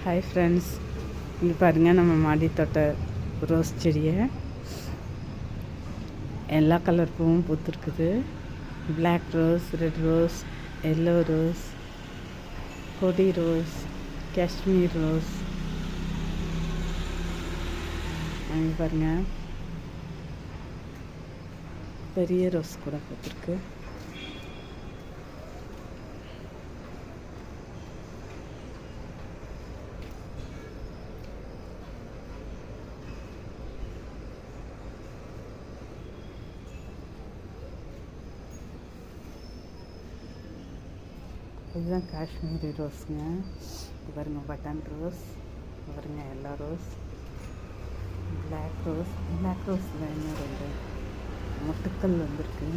Hi friends, இங்கே பாருங்கள் நம்ம மாடி தோட்ட ரோஸ் செடியை எல்லா கலர் பூவும் பூத்துருக்குது. Black rose, red rose, yellow rose, கொடி ரோஸ், காஷ்மீர் ரோஸ். அங்கே பாருங்கள் பெரிய ரோஸ் கூட பூத்துருக்கு. இதுதான் காஷ்மீரி ரோஸுங்க. இது பாருங்க பட்டன் ரோஸ், பாருங்க எல்லா ரோஸ், பிளாக் ரோஸ். பிளாக் ரோஸில் இன்னும் ரெண்டு மொட்டுக்கள் வந்திருக்கு.